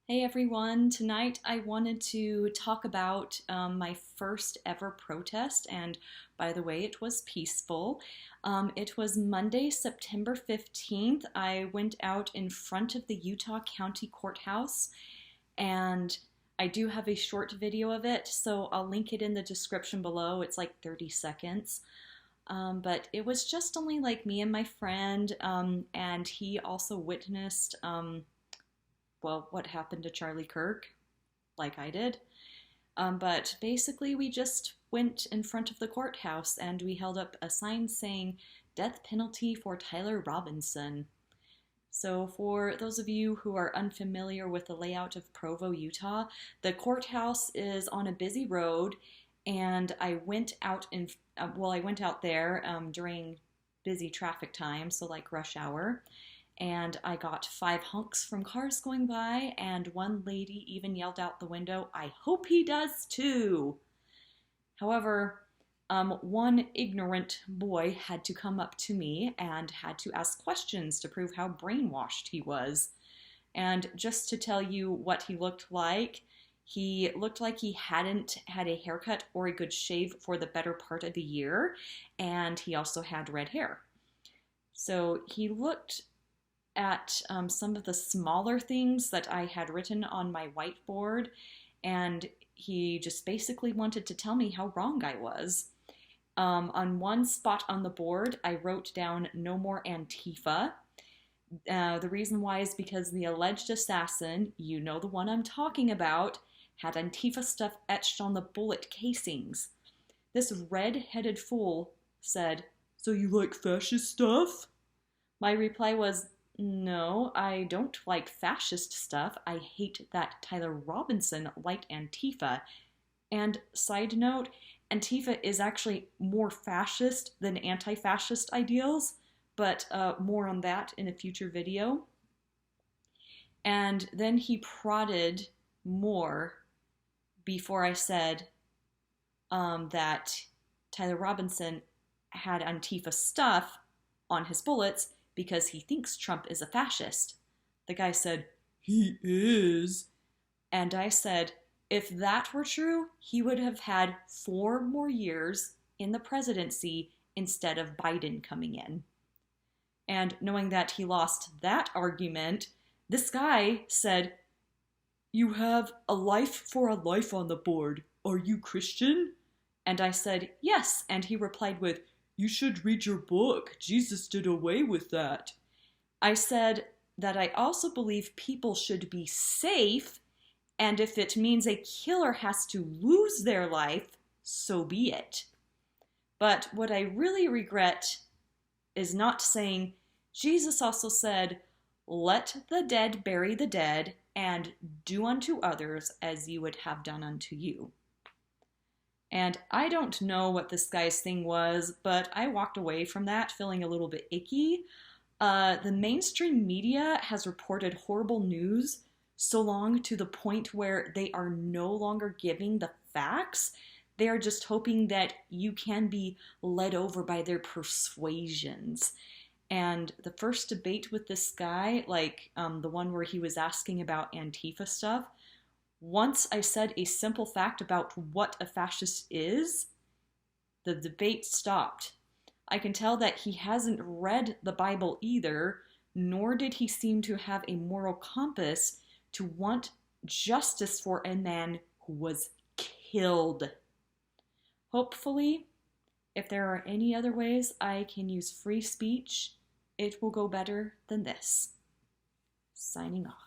Hey everyone, tonight I wanted to talk about my first ever protest, and by the way, it was peaceful. It was Monday, September 15th. I went out in front of the Utah County Courthouse, and I do have a short video of it, so I'll link it in the description below. It's like 30 seconds. But it was just only like me and my friend, and he also witnessed well, what happened to Charlie Kirk, like I did. But basically, we just went in front of the courthouse and we held up a sign saying, "Death penalty for Tyler Robinson." So, for those of you who are unfamiliar with the layout of Provo, Utah, the courthouse is on a busy road, and I went out I went out there during busy traffic time, so like rush hour, and I got five honks from cars going by, and one lady even yelled out the window, "I hope he does too." However, one ignorant boy had to come up to me and had to ask questions to prove how brainwashed he was. And just to tell you what he looked like he hadn't had a haircut or a good shave for the better part of a year, and he also had red hair. So he looked at some of the smaller things that I had written on my whiteboard, and he just basically wanted to tell me how wrong I was. On one spot on the board, I wrote down "No more Antifa." The reason why is because the alleged assassin, you know the one I'm talking about, had Antifa stuff etched on the bullet casings. This red-headed fool said, "So you like fascist stuff?" My reply was, "No, I don't like fascist stuff. I hate that Tyler Robinson liked Antifa." And side note, Antifa is actually more fascist than anti-fascist ideals, but more on that in a future video. And then he prodded more before I said that Tyler Robinson had Antifa stuff on his bullets because he thinks Trump is a fascist. The guy said, "He is." And I said, if that were true, he would have had 4 more years in the presidency instead of Biden coming in. And knowing that he lost that argument, this guy said, "You have a life for a life on the board. Are you Christian?" And I said, "Yes." And he replied with, "You should read your book. Jesus did away with that." I said that I also believe people should be safe, and if it means a killer has to lose their life, so be it. But what I really regret is not saying, Jesus also said, "Let the dead bury the dead, and do unto others as you would have done unto you." And I don't know what this guy's thing was, but I walked away from that feeling a little bit icky. The mainstream media has reported horrible news so long to the point where they are no longer giving the facts. They are just hoping that you can be led over by their persuasions. And the first debate with this guy, like the one where he was asking about Antifa stuff, once I said a simple fact about what a fascist is, the debate stopped. I can tell that he hasn't read the Bible either, nor did he seem to have a moral compass to want justice for a man who was killed. Hopefully, if there are any other ways I can use free speech, it will go better than this. Signing off.